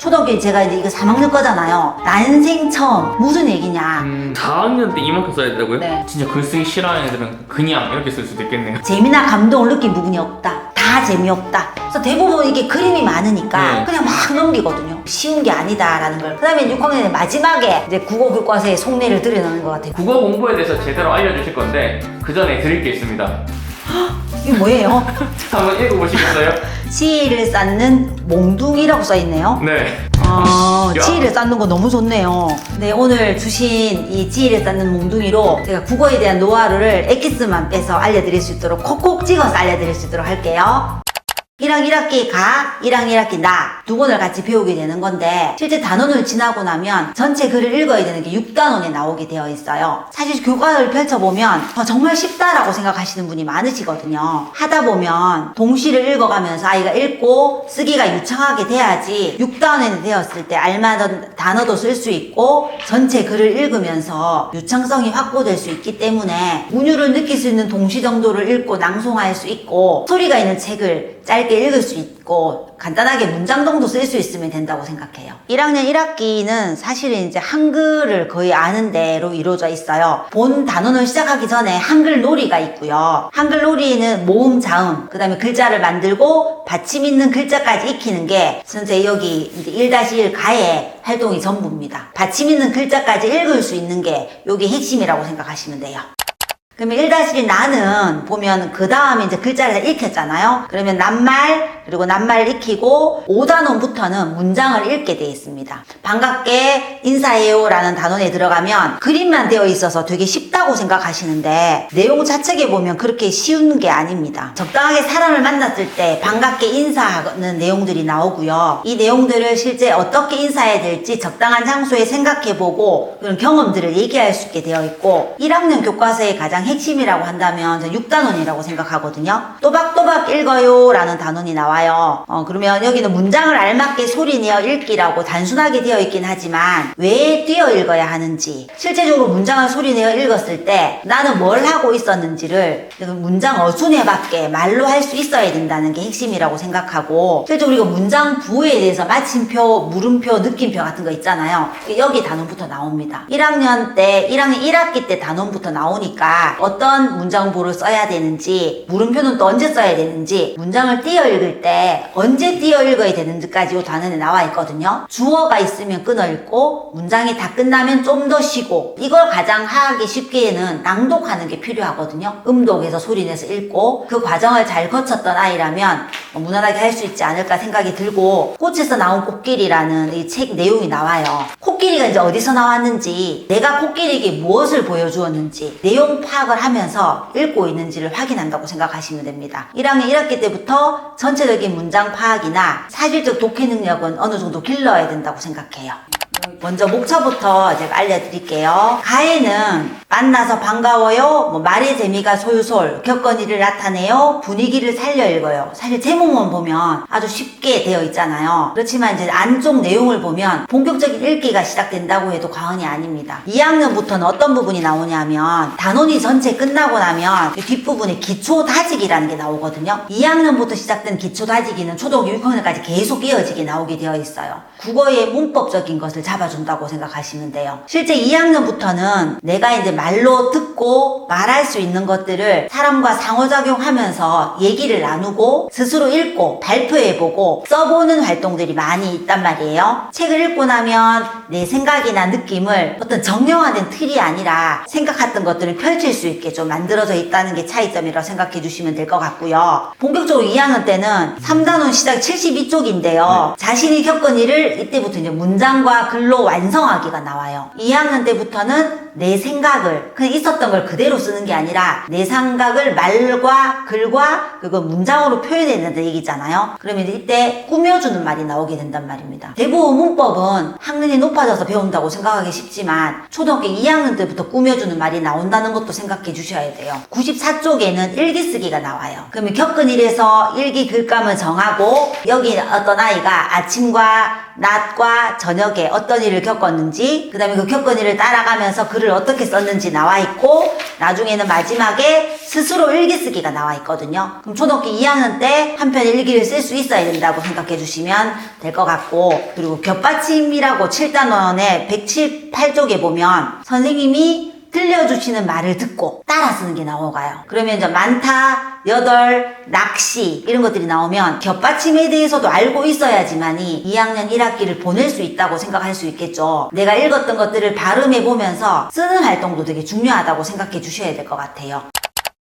초등학교 제가 이제 이거 3학년 거잖아요. 난생 처음. 무슨 얘기냐. 4학년 때 이만큼 써야 된다고요? 네. 진짜 글 쓰기 싫어하는 애들은 그냥 이렇게 쓸 수도 있겠네요. 재미나 감동을 느낀 부분이 없다. 다 재미없다. 그래서 대부분 이게 그림이 많으니까 네. 그냥 막 넘기거든요. 쉬운 게 아니다라는 걸. 그 다음에 6학년에 마지막에 이제 국어 교과서의 속내를 드러내는 것 같아요. 국어 공부에 대해서 제대로 알려주실 건데 그 전에 드릴 게 있습니다. 이게 뭐예요? 한번 읽어보시겠어요? 치이를 쌓는 몽둥이라고 써있네요. 네. 야. 지혜를 쌓는 거 너무 좋네요. 네, 오늘 주신 이 지혜를 쌓는 몽둥이로 제가 국어에 대한 노하우를 엑기스만 빼서 알려드릴 수 있도록 콕콕 찍어서 알려드릴 수 있도록 할게요. 1학 1학기 가, 1학 1학기 나 두 권을 같이 배우게 되는 건데 실제 단원을 지나고 나면 전체 글을 읽어야 되는 게 6단원에 나오게 되어 있어요. 사실 교과를 펼쳐보면 정말 쉽다라고 생각하시는 분이 많으시거든요. 하다 보면 동시를 읽어가면서 아이가 읽고 쓰기가 유창하게 돼야지 6단원에 되었을 때 알맞은 단어도 쓸 수 있고 전체 글을 읽으면서 유창성이 확보될 수 있기 때문에 운율을 느낄 수 있는 동시 정도를 읽고 낭송할 수 있고 소리가 있는 책을 짧게 읽을 수 있고 간단하게 문장정도 쓸 수 있으면 된다고 생각해요. 1학년 1학기는 사실은 이제 한글을 거의 아는 대로 이루어져 있어요. 본 단원을 시작하기 전에 한글 놀이가 있고요. 한글 놀이는 모음, 자음, 그 다음에 글자를 만들고 받침 있는 글자까지 익히는 게 선생님 여기 이제 1-1 가의 활동이 전부입니다. 받침 있는 글자까지 읽을 수 있는 게 여기 핵심이라고 생각하시면 돼요. 그러면 1-1 나는 보면 그 다음에 이제 글자를 다 익혔잖아요. 그러면 낱말, 그리고 낱말을 익히고 5단원부터는 문장을 읽게 되어 있습니다. 반갑게 인사해요 라는 단원에 들어가면 그림만 되어 있어서 되게 쉽다고 생각하시는데 내용 자체에 보면 그렇게 쉬운 게 아닙니다. 적당하게 사람을 만났을 때 반갑게 인사하는 내용들이 나오고요. 이 내용들을 실제 어떻게 인사해야 될지 적당한 장소에 생각해보고 그런 경험들을 얘기할 수 있게 되어 있고 1학년 교과서의 가장 핵심이라고 한다면 6단원이라고 생각하거든요. 또박또박 읽어요 라는 단원이 나와요. 그러면 여기는 문장을 알맞게 소리내어 읽기라고 단순하게 되어 있긴 하지만 왜 띄어 읽어야 하는지 실제적으로 문장을 소리내어 읽었을 때 나는 뭘 하고 있었는지를 문장 어순에맞게 말로 할 수 있어야 된다는 게 핵심이라고 생각하고 실제 우리가 문장 부호에 대해서 마침표, 물음표, 느낌표 같은 거 있잖아요. 여기 단원부터 나옵니다. 1학년 때 1학년 1학기 때 단원부터 나오니까 어떤 문장부를 써야 되는지 물음표는 또 언제 써야 되는지 문장을 띄어 읽을 때 언제 띄어 읽어야 되는지까지 이 단원에 나와 있거든요. 주어가 있으면 끊어 읽고 문장이 다 끝나면 좀 더 쉬고 이걸 가장 하기 쉽게는 낭독하는 게 필요하거든요. 음독해서 소리내서 읽고 그 과정을 잘 거쳤던 아이라면 무난하게 할 수 있지 않을까 생각이 들고 꽃에서 나온 코끼리라는 이 책 내용이 나와요. 코끼리가 이제 어디서 나왔는지 내가 코끼리에게 무엇을 보여주었는지 내용 파악을 하면서 읽고 있는지를 확인한다고 생각하시면 됩니다. 1학년 1학기 때부터 전체적인 문장 파악이나 사실적 독해 능력은 어느 정도 길러야 된다고 생각해요. 먼저 목차부터 제가 알려드릴게요. 가에는 만나서 반가워요, 말의 재미가 솔솔, 겪은이를 나타내요, 분위기를 살려 읽어요. 사실 제목만 보면 아주 쉽게 되어 있잖아요. 그렇지만 이제 안쪽 내용을 보면 본격적인 읽기가 시작된다고 해도 과언이 아닙니다. 2학년부터는 어떤 부분이 나오냐면 단원이 전체 끝나고 나면 뒷부분에 기초 다지기라는 게 나오거든요. 2학년부터 시작된 기초 다지기는 초등학교 6학년까지 계속 이어지게 나오게 되어 있어요. 국어의 문법적인 것을 잡아준다고 생각하시면 돼요. 실제 2학년부터는 내가 이제 말로 듣고 말할 수 있는 것들을 사람과 상호작용하면서 얘기를 나누고 스스로 읽고 발표해보고 써보는 활동들이 많이 있단 말이에요. 책을 읽고 나면 내 생각이나 느낌을 어떤 정형화된 틀이 아니라 생각했던 것들을 펼칠 수 있게 좀 만들어져 있다는 게 차이점이라고 생각해 주시면 될 것 같고요. 본격적으로 2학년 때는 3단원 시작 72쪽인데요. 자신이 겪은 일을 이때부터 이제 문장과 글로 완성하기가 나와요. 2학년 때부터는 내 생각을 그냥 있었던 걸 그대로 쓰는 게 아니라 내 생각을 말과 글과 그거 문장으로 표현해야 된다는 얘기잖아요. 그러면 이때 꾸며주는 말이 나오게 된단 말입니다. 대부분 문법은 학년이 높아져서 배운다고 생각하기 쉽지만 초등학교 2학년 때부터 꾸며주는 말이 나온다는 것도 생각해 주셔야 돼요. 94쪽에는 일기 쓰기가 나와요. 그러면 겪은 일에서 일기 글감을 정하고 여기 어떤 아이가 아침과 낮과 저녁에 어떤 일을 겪었는지, 그 다음에 그 겪은 일을 따라가면서 글을 어떻게 썼는지 나와 있고, 나중에는 마지막에 스스로 일기 쓰기가 나와 있거든요. 그럼 초등학교 2학년 때 한 편의 일기를 쓸 수 있어야 된다고 생각해 주시면 될 것 같고, 그리고 겹받침이라고 7단원의 178쪽에 보면 선생님이 들려주시는 말을 듣고 따라 쓰는 게 나오가요. 그러면 이제 많다, 여덟, 낚시 이런 것들이 나오면 겹받침에 대해서도 알고 있어야지만이 2학년 1학기를 보낼 수 있다고 생각할 수 있겠죠. 내가 읽었던 것들을 발음해 보면서 쓰는 활동도 되게 중요하다고 생각해 주셔야 될 것 같아요.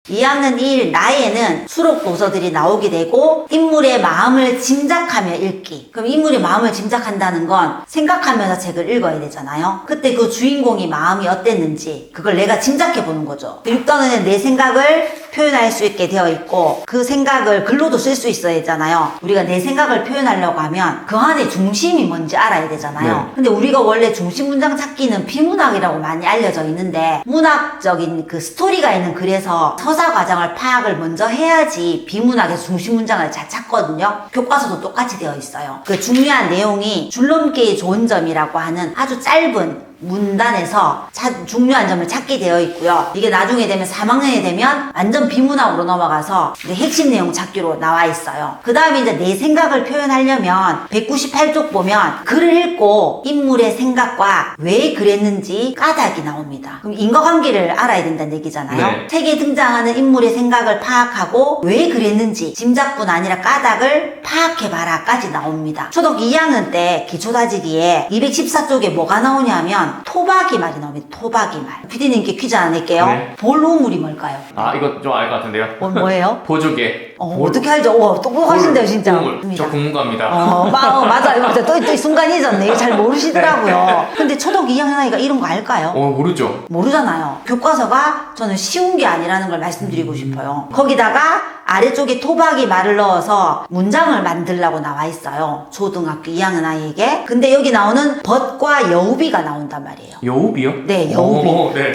2학년 1 나에는 수록 도서들이 나오게 되고 인물의 마음을 짐작하며 읽기. 그럼 인물의 마음을 짐작한다는 건 생각하면서 책을 읽어야 되잖아요. 그때 그 주인공이 마음이 어땠는지 그걸 내가 짐작해 보는 거죠. 6단원은 내 생각을 표현할 수 있게 되어 있고 그 생각을 글로도 쓸 수 있어야 되잖아요. 우리가 내 생각을 표현하려고 하면 그 안에 중심이 뭔지 알아야 되잖아요. 네. 근데 우리가 원래 중심 문장 찾기는 비문학이라고 많이 알려져 있는데 문학적인 그 스토리가 있는 글에서 서사 과정을 파악을 먼저 해야지 비문학에서 중심 문장을 잘 찾거든요. 교과서도 똑같이 되어 있어요. 그 중요한 내용이 줄넘기의 좋은 점이라고 하는 아주 짧은 문단에서 중요한 점을 찾게 되어 있고요. 이게 나중에 되면 3학년이 되면 완전 비문학으로 넘어가서 이제 핵심 내용 찾기로 나와 있어요. 그 다음에 이제 내 생각을 표현하려면 198쪽 보면 글을 읽고 인물의 생각과 왜 그랬는지 까닭이 나옵니다. 그럼 인과관계를 알아야 된다는 얘기잖아요. 네. 책에 등장하는 인물의 생각을 파악하고 왜 그랬는지 짐작뿐 아니라 까닭을 파악해봐라까지 나옵니다. 초등학교 2학년 때 기초다지기에 214쪽에 뭐가 나오냐면 토박이 말이 나옵니다. 토박이 말. PD님께 퀴즈 하나 낼게요. 네. 볼우물이 뭘까요? 아, 이거 좀 알 것 같은데요. 뭐예요? 보조개. 어떻게 알죠? 똑똑하신데요, 진짜. 저 국문과입니다. 맞아요. 또 순간 잊었네. 이거 잘 모르시더라고요. 근데 초등학교 2학년 아이가 이런 거 알까요? 모르죠. 모르잖아요. 교과서가 저는 쉬운 게 아니라는 걸 말씀드리고 싶어요. 거기다가 아래쪽에 토박이 말을 넣어서 문장을 만들라고 나와 있어요. 초등학교 2학년 아이에게. 근데 여기 나오는 벗과 여우비가 나온단 말이에요. 여우비요? 네, 여우비. 오, 네.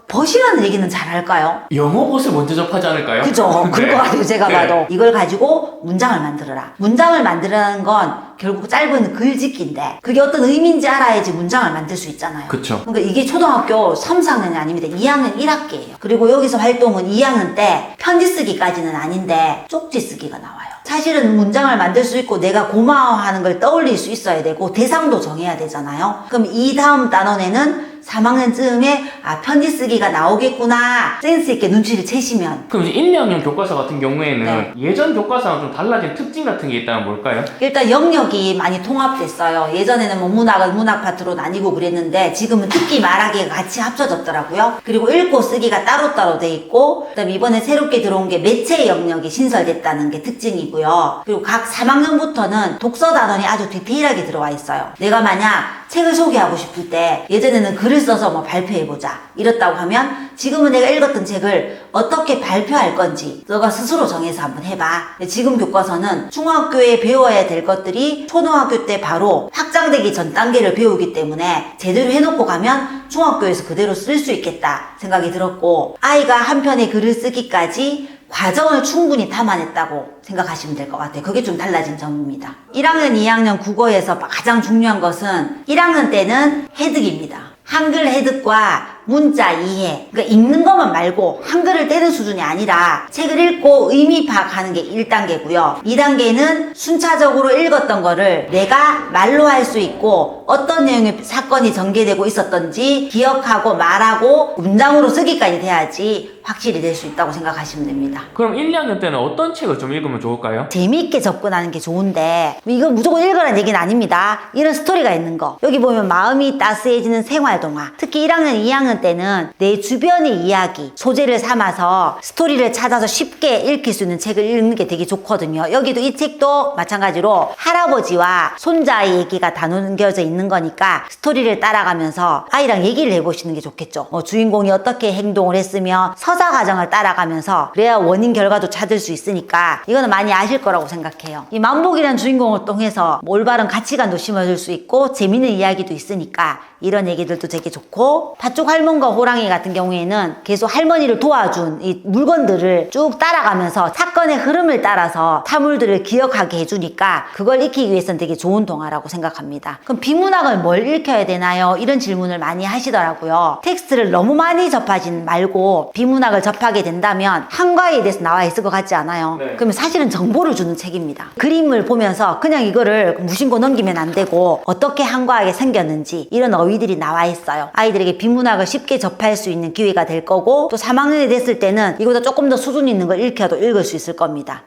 벗이라는 얘기는 잘 할까요? 영어 벗을 먼저 접하지 않을까요? 그죠? 그럴 네. 것 같아요, 제가 네. 봐도. 이걸 가지고 문장을 만들어라. 문장을 만들라는 건 결국 짧은 글짓기인데 그게 어떤 의미인지 알아야지 문장을 만들 수 있잖아요. 그쵸. 그러니까 이게 초등학교 3, 4학년이 아닙니다. 2학년 1학기예요. 그리고 여기서 활동은 2학년 때 편지 쓰기까지는 아닌데 쪽지 쓰기가 나와요. 사실은 문장을 만들 수 있고 내가 고마워하는 걸 떠올릴 수 있어야 되고 대상도 정해야 되잖아요. 그럼 이 다음 단원에는 3학년쯤에 편지 쓰기가 나오겠구나 센스 있게 눈치를 채시면 그럼 이제 1, 2학년 교과서 같은 경우에는 네. 예전 교과서랑 좀 달라진 특징 같은 게 있다면 뭘까요? 일단 영역이 많이 통합됐어요. 예전에는 뭐 문학은 문학 파트로 나뉘고 그랬는데 지금은 듣기 말하기가 같이 합쳐졌더라고요. 그리고 읽고 쓰기가 따로따로 돼 있고 그다음에 이번에 새롭게 들어온 게 매체 영역이 신설됐다는 게 특징이고요. 그리고 각 3학년부터는 독서 단원이 아주 디테일하게 들어와 있어요. 내가 만약 책을 소개하고 싶을 때 예전에는 글을 써서 뭐 발표해보자 이렇다고 하면 지금은 내가 읽었던 책을 어떻게 발표할 건지 너가 스스로 정해서 한번 해봐. 지금 교과서는 중학교에 배워야 될 것들이 초등학교 때 바로 확장되기 전 단계를 배우기 때문에 제대로 해놓고 가면 중학교에서 그대로 쓸 수 있겠다 생각이 들었고 아이가 한 편의 글을 쓰기까지 과정을 충분히 담아냈다고 생각하시면 될 것 같아요. 그게 좀 달라진 점입니다. 1학년, 2학년 국어에서 가장 중요한 것은 1학년 때는 해득입니다. 한글 해득과 문자 이해, 그러니까 읽는 것만 말고 한글을 떼는 수준이 아니라 책을 읽고 의미 파악하는 게 1단계고요. 2단계는 순차적으로 읽었던 거를 내가 말로 할 수 있고 어떤 내용의 사건이 전개되고 있었던지 기억하고 말하고 문장으로 쓰기까지 돼야지 확실히 될 수 있다고 생각하시면 됩니다. 그럼 1, 2학년 때는 어떤 책을 좀 읽으면 좋을까요? 재미있게 접근하는 게 좋은데 이건 무조건 읽으라는 얘기는 아닙니다. 이런 스토리가 있는 거. 여기 보면 마음이 따스해지는 생활동화. 특히 1학년, 2학년 때는 내 주변의 이야기, 소재를 삼아서 스토리를 찾아서 쉽게 읽힐 수 있는 책을 읽는 게 되게 좋거든요. 여기도 이 책도 마찬가지로 할아버지와 손자의 얘기가 다 남겨져 있는 거니까 스토리를 따라가면서 아이랑 얘기를 해보시는 게 좋겠죠. 주인공이 어떻게 행동을 했으며 서사 과정을 따라가면서 그래야 원인 결과도 찾을 수 있으니까 이거는 많이 아실 거라고 생각해요. 이 만복이라는 주인공을 통해서 올바른 가치관도 심어줄 수 있고 재밌는 이야기도 있으니까 이런 얘기들도 되게 좋고 팥죽 할머니 할멈과 호랑이 같은 경우에는 계속 할머니를 도와준 이 물건들을 쭉 따라가면서 사건의 흐름을 따라서 사물들을 기억하게 해주니까 그걸 익히기 위해서는 되게 좋은 동화라고 생각합니다. 그럼 비문학을 뭘 읽혀야 되나요? 이런 질문을 많이 하시더라고요. 텍스트를 너무 많이 접하진 말고 비문학을 접하게 된다면 한과에 대해서 나와 있을 것 같지 않아요? 네. 그러면 사실은 정보를 주는 책입니다. 그림을 보면서 그냥 이거를 무심코 넘기면 안 되고 어떻게 한과하게 생겼는지 이런 어휘들이 나와 있어요. 아이들에게 비문학을 쉽게 접할 수 있는 기회가 될 거고 또 3학년이 됐을 때는 이보다 조금 더 수준 있는 걸 읽혀도 읽을 수 있을 겁니다.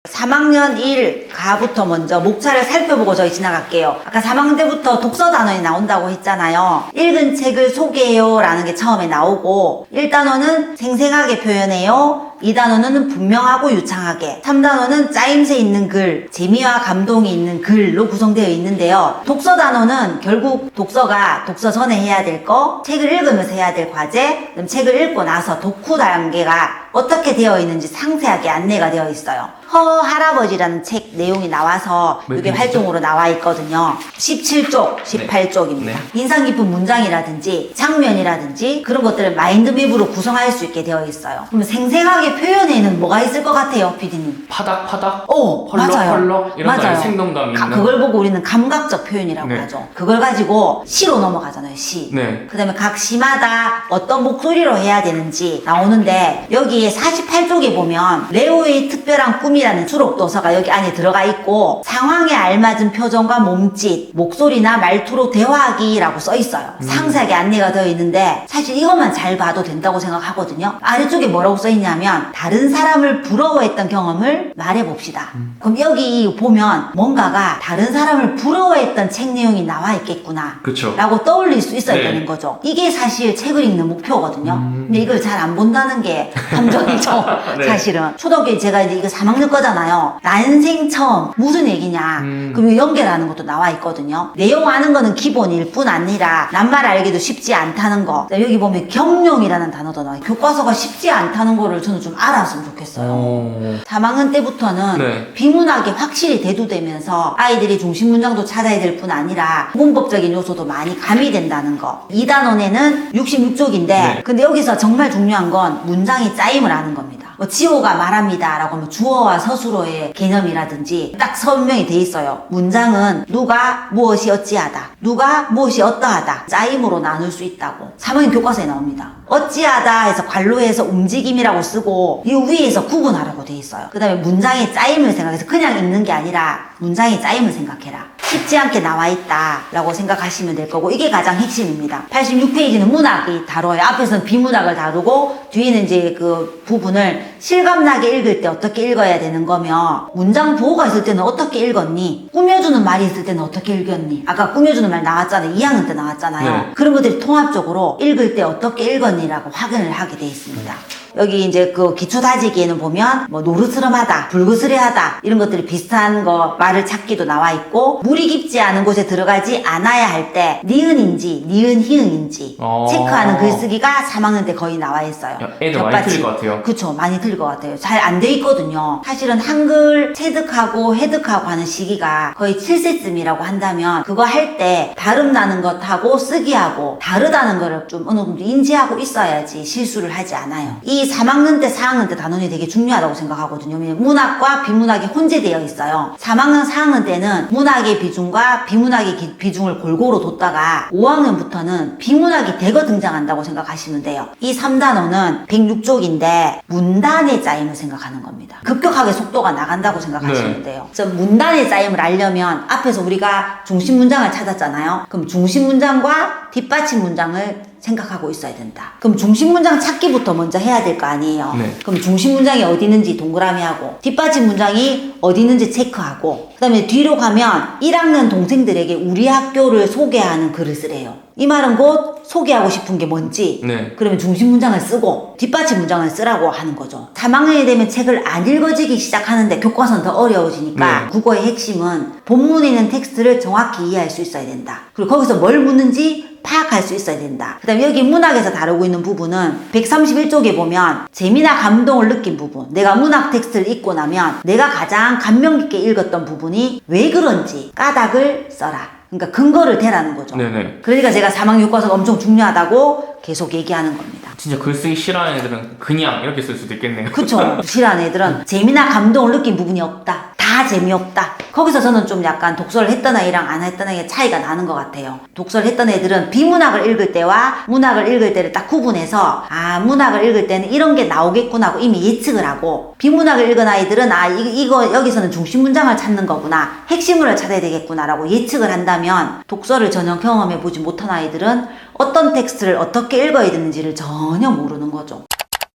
3학년 1가부터 먼저 목차를 살펴보고 저희 지나갈게요. 아까 3학년 때부터 독서 단원이 나온다고 했잖아요. 읽은 책을 소개해요 라는 게 처음에 나오고 1단원은 생생하게 표현해요. 2단원은 분명하고 유창하게, 3단원은 짜임새 있는 글, 재미와 감동이 있는 글로 구성되어 있는데요. 독서 단원은 결국 독서가 독서 전에 해야 될 거, 책을 읽으면서 해야 될 과제, 그다음 책을 읽고 나서 독후 단계가 어떻게 되어 있는지 상세하게 안내가 되어 있어요. 허 할아버지라는 책 내용이 나와서 이게 활동으로 나와 있거든요. 17쪽, 18쪽입니다. 네. 인상 깊은 문장이라든지 장면이라든지 그런 것들을 마인드맵으로 구성할 수 있게 되어 있어요. 그럼 생생하게 표현에는 뭐가 있을 것 같아요, PD님? 파닥파닥? 맞아요. 펄럭펄럭? 이런 거 생동감 있는? 그걸 보고 우리는 감각적 표현이라고 네. 하죠. 그걸 가지고 시로 넘어가잖아요, 시. 네. 그 다음에 각 시마다 어떤 목소리로 해야 되는지 나오는데 여기에 48쪽에 보면 레오의 특별한 꿈이라는 수록 도서가 여기 안에 들어가 있고 상황에 알맞은 표정과 몸짓, 목소리나 말투로 대화하기라고 써 있어요. 상세하게 안내가 되어 있는데 사실 이것만 잘 봐도 된다고 생각하거든요. 아래쪽에 뭐라고 써 있냐면 다른 사람을 부러워했던 경험을 말해봅시다. 그럼 여기 보면 뭔가가 다른 사람을 부러워했던 책 내용이 나와 있겠구나 그쵸. 라고 떠올릴 수 있어야 네. 되는 거죠. 이게 사실 책을 읽는 목표거든요. 근데 이걸 잘 안 본다는 게 함정이죠. 네. 사실은 초등학교 제가 이제 이거 3학년 거잖아요. 난생 처음 무슨 얘기냐 그럼 연결하는 것도 나와 있거든요. 내용 아는 거는 기본일 뿐 아니라 낱말 알기도 쉽지 않다는 거. 여기 보면 경룡이라는 단어도 나와요. 교과서가 쉽지 않다는 거를 저는 좀 알았으면 좋겠어요. 3학년 때부터는 네. 비문학이 확실히 대두되면서 아이들이 중심 문장도 찾아야 될 뿐 아니라 문법적인 요소도 많이 가미된다는 거. 2단원에는 66쪽인데 네. 근데 여기서 정말 중요한 건 문장이 짜임을 하는 겁니다. 뭐 지호가 말합니다 라고 하면 주어와 서술어의 개념이라든지 딱 설명이 돼 있어요. 문장은 누가 무엇이 어찌하다, 누가 무엇이 어떠하다 짜임으로 나눌 수 있다고 3학년 교과서에 나옵니다. 어찌하다 해서 관로해서 움직임이라고 쓰고 이 위에서 구분하라고 돼 있어요. 그 다음에 문장의 짜임을 생각해서 그냥 읽는 게 아니라 문장의 짜임을 생각해라. 쉽지 않게 나와 있다 라고 생각하시면 될 거고 이게 가장 핵심입니다. 86페이지는 문학이 다뤄요. 앞에서는 비문학을 다루고 뒤에는 이제 그 부분을 실감나게 읽을 때 어떻게 읽어야 되는 거며 문장 보호가 있을 때는 어떻게 읽었니? 꾸며주는 말이 있을 때는 어떻게 읽었니? 아까 꾸며주는 말 나왔잖아요. 2학년 때 나왔잖아요. 네. 그런 것들이 통합적으로 읽을 때 어떻게 읽었니라고 확인을 하게 돼 있습니다. 여기 이제 그 기초 다지기에는 보면 뭐 노르스름하다, 불그스레하다 이런 것들이 비슷한 거 말을 찾기도 나와 있고 물이 깊지 않은 곳에 들어가지 않아야 할 때 니은인지 니은 히읗인지 체크하는 글쓰기가 3학년 때 거의 나와 있어요. 애들 많이 틀릴 것 같아요. 그쵸, 많이 틀릴 것 같아요. 잘 안 돼 있거든요. 사실은 한글 체득하고 해득하고 하는 시기가 거의 7세쯤이라고 한다면 그거 할 때 발음 나는 것하고 쓰기하고 다르다는 거를 좀 어느 정도 인지하고 있어야지 실수를 하지 않아요. 이 3학년 때 4학년 때 단원이 되게 중요하다고 생각하거든요. 왜냐면 문학과 비문학이 혼재되어 있어요. 3학년 4학년 때는 문학의 비중과 비문학의 비중을 골고루 뒀다가 5학년부터는 비문학이 대거 등장한다고 생각하시면 돼요. 이 3단원은 106쪽인데 문단의 짜임을 생각하는 겁니다. 급격하게 속도가 나간다고 생각하시면 돼요. 그래서 문단의 짜임을 알려면 앞에서 우리가 중심 문장을 찾았잖아요. 그럼 중심 문장과 뒷받침 문장을 생각하고 있어야 된다. 그럼 중심 문장 찾기부터 먼저 해야 될 거 아니에요. 네. 그럼 중심 문장이 어디 있는지 동그라미 하고 뒷받침 문장이 어디 있는지 체크하고 그 다음에 뒤로 가면 1학년 동생들에게 우리 학교를 소개하는 글을 쓰래요. 이 말은 곧 소개하고 싶은 게 뭔지 네. 그러면 중심 문장을 쓰고 뒷받침 문장을 쓰라고 하는 거죠. 3학년이 되면 책을 안 읽어지기 시작하는데 교과서는 더 어려워지니까 네. 국어의 핵심은 본문에 있는 텍스트를 정확히 이해할 수 있어야 된다. 그리고 거기서 뭘 묻는지 파악할 수 있어야 된다. 그 다음에 여기 문학에서 다루고 있는 부분은 131쪽에 보면 재미나 감동을 느낀 부분, 내가 문학 텍스트를 읽고 나면 내가 가장 감명 깊게 읽었던 부분이 왜 그런지 까닭을 써라. 그러니까 근거를 대라는 거죠. 네네. 그러니까 제가 3학년 교과서가 엄청 중요하다고 계속 얘기하는 겁니다. 진짜 글쓰기 싫어하는 애들은 그냥 이렇게 쓸 수도 있겠네요. 그쵸. 싫어하는 애들은 재미나 감동을 느낀 부분이 없다. 다 재미없다. 거기서 저는 좀 약간 독서를 했던 아이랑 안 했던 아이의 차이가 나는 것 같아요. 독서를 했던 애들은 비문학을 읽을 때와 문학을 읽을 때를 딱 구분해서 아 문학을 읽을 때는 이런 게 나오겠구나 하고 이미 예측을 하고 비문학을 읽은 아이들은 아 이거 여기서는 중심 문장을 찾는 거구나 핵심을 찾아야 되겠구나 라고 예측을 한다면 독서를 전혀 경험해 보지 못한 아이들은 어떤 텍스트를 어떻게 읽어야 되는지를 전혀 모르는 거죠.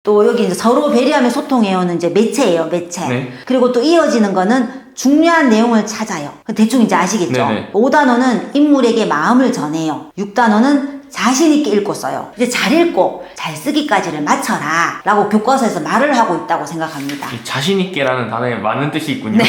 또 여기 이제 서로 배려하며 소통해오는 이제 매체예요, 매체. 네. 그리고 또 이어지는 거는 중요한 내용을 찾아요. 대충 이제 아시겠죠? 네네. 5단원은 인물에게 마음을 전해요. 6단원은 자신있게 읽고 써요. 이제 잘 읽고 잘 쓰기까지를 맞춰라 라고 교과서에서 말을 하고 있다고 생각합니다. 이 자신있게라는 단어에 많은 뜻이 있군요. 네.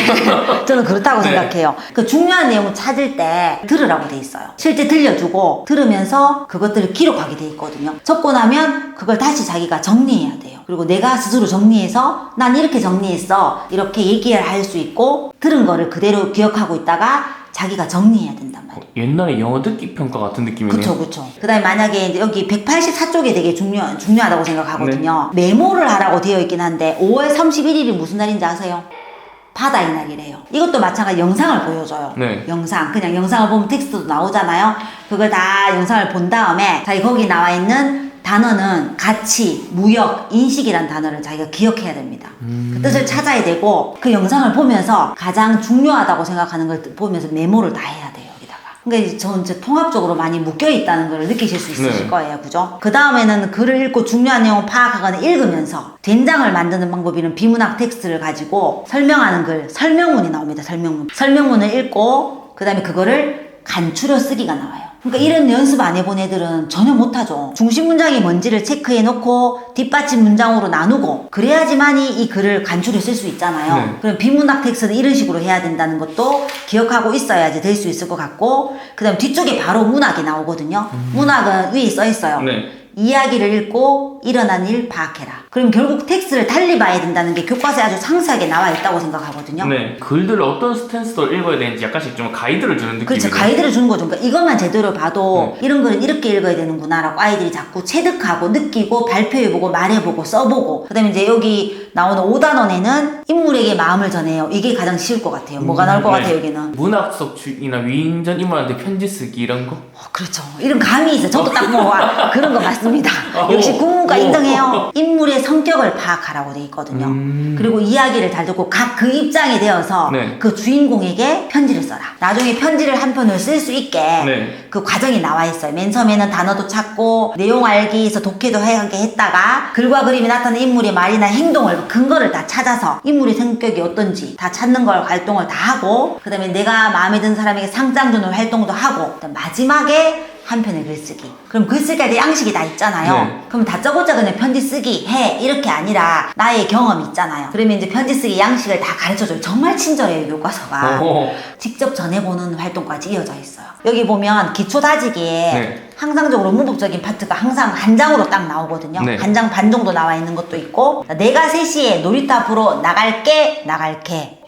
저는 그렇다고 네. 생각해요. 그 중요한 내용을 찾을 때 들으라고 돼 있어요. 실제 들려주고 들으면서 그것들을 기록하게 돼 있거든요. 적고 나면 그걸 다시 자기가 정리해야 돼요. 그리고 내가 스스로 정리해서 난 이렇게 정리했어 이렇게 얘기를 할 수 있고 들은 거를 그대로 기억하고 있다가 자기가 정리해야 된단 말이에요. 옛날에 영어 듣기 평가 같은 느낌이네요. 그쵸. 그 다음에 만약에 이제 여기 184쪽에 되게 중요하다고 생각하거든요. 메모를 하라고 되어 있긴 한데 5월 31일이 무슨 날인지 아세요? 바다의 날이래요. 이것도 마찬가지 영상을 보여줘요. 네. 영상. 그냥 영상을 보면 텍스트도 나오잖아요. 그걸 다 영상을 본 다음에 자기 거기 나와 있는 단어는 가치, 무역, 인식이란 단어를 자기가 기억해야 됩니다. 그 뜻을 찾아야 되고 그 영상을 보면서 가장 중요하다고 생각하는 걸 보면서 메모를 다 해야 돼요. 여기다가. 그러니까 이제 저는 이제 통합적으로 많이 묶여 있다는 걸 느끼실 수 있으실 네. 거예요. 그죠? 그 다음에는 글을 읽고 중요한 내용을 파악하거나 읽으면서 된장을 만드는 방법이는 비문학 텍스트를 가지고 설명하는 글, 설명문이 나옵니다. 설명문을 읽고 그 다음에 그거를 간추려 쓰기가 나와요. 그러니까 이런 연습 안 해본 애들은 전혀 못하죠. 중심 문장이 뭔지를 체크해 놓고 뒷받침 문장으로 나누고 그래야지만이 이 글을 간추려 쓸 수 있잖아요. 네. 그럼 비문학 텍스트는 이런 식으로 해야 된다는 것도 기억하고 있어야지 될 수 있을 것 같고 그 다음 뒤쪽에 바로 문학이 나오거든요. 문학은 위에 써 있어요. 네. 이야기를 읽고 일어난 일 파악해라. 그럼 결국 텍스트를 달리 봐야 된다는 게 교과서에 아주 상세하게 나와 있다고 생각하거든요. 네. 글들을 어떤 스탠스로 읽어야 되는지 약간씩 좀 가이드를 주는 느낌이네요. 그렇죠. 가이드를 주는 거죠. 그러니까 이것만 제대로 봐도 이런 거는 이렇게 읽어야 되는구나 라고 아이들이 자꾸 체득하고 느끼고 발표해보고 말해보고 써보고 그 다음에 이제 여기 나오는 5단원에는 인물에게 마음을 전해요. 이게 가장 쉬울 것 같아요. 뭐가 나올 것 같아요 여기는. 문학 속 주인이나 위인전 인물한테 편지 쓰기 이런 거? 그렇죠. 이런 감이 있어요. 저도 딱 뭐 그런 거 맞습니다. 역시 오. 국문과 오. 인정해요. 인물의 성격을 파악하라고 돼 있거든요. 그리고 이야기를 잘 듣고 각 그 입장이 되어서 네. 그 주인공에게 편지를 써라. 나중에 편지를 한 편을 쓸 수 있게 네. 그 과정이 나와 있어요. 맨 처음에는 단어도 찾고 내용 알기에서 독해도 하게 했다가 글과 그림이 나타나는 인물의 말이나 행동을 근거를 다 찾아서 인물의 성격이 어떤지 다 찾는 걸 활동을 다 하고 그 다음에 내가 마음에 드는 사람에게 상장 주는 활동도 하고 그다음 마지막에 한 편의 글쓰기. 그럼 글쓰기에 대한 양식이 다 있잖아요. 네. 그럼 다짜고짜 그냥 편지 쓰기 해 이렇게 아니라 나의 경험이 있잖아요. 그러면 이제 편지 쓰기 양식을 다 가르쳐줘요. 정말 친절해요 교과서가. 오. 직접 전해보는 활동까지 이어져 있어요. 여기 보면 기초 다지기에 네. 항상적으로 문법적인 파트가 항상 한 장으로 딱 나오거든요. 네. 한 장 반 정도 나와 있는 것도 있고 내가 3시에 놀이터 앞으로 나갈게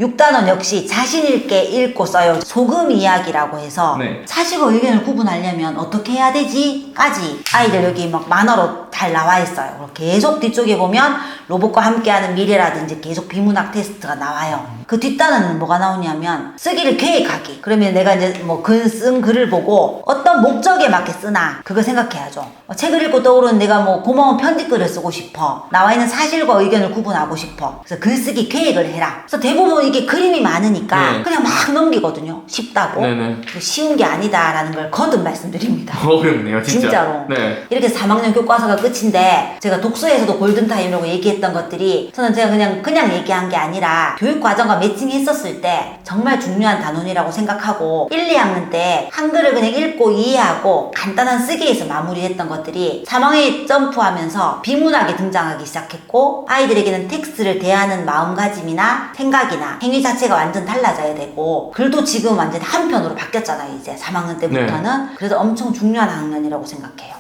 6단원 역시 자신 있게 읽고 써요. 소금 이야기라고 해서 네. 사실과 의견을 구분하려면 어떻게 해야 되지? 까지 아이들 여기 막 만화로 잘 나와 있어요. 계속 뒤쪽에 보면 로봇과 함께하는 미래라든지 계속 비문학 테스트가 나와요. 그 뒷단은 뭐가 나오냐면 쓰기를 계획하기. 그러면 내가 이제 뭐 쓴 글을 보고 어떤 목적에 맞게 쓰나 그거 생각해야죠. 책을 읽고 떠오르는 내가 뭐 고마운 편지글을 쓰고 싶어. 나와 있는 사실과 의견을 구분하고 싶어. 그래서 글쓰기 계획을 해라. 그래서 대부분 이게 그림이 많으니까 네. 그냥 막 넘기거든요. 쉽다고. 네네. 쉬운 게 아니다라는 걸 거듭 말씀드립니다. 어렵네요 진짜. 진짜로. 네. 이렇게 3학년 교과서가 끝인데 제가 독서에서도 골든타임이라고 얘기했던 것들이 저는 제가 그냥 얘기한 게 아니라 교육과정과 매칭했었을 때 정말 중요한 단원이라고 생각하고 1, 2학년 때 한글을 그냥 읽고 이해하고 간단한 쓰기에서 마무리했던 것들이 3학년에 점프하면서 비문학이 등장하기 시작했고 아이들에게는 텍스트를 대하는 마음가짐이나 생각이나 행위 자체가 완전 달라져야 되고 글도 지금 완전 한편으로 바뀌었잖아요. 이제 3학년 때부터는. 그래서 엄청 중요한 학년이라고 생각해요.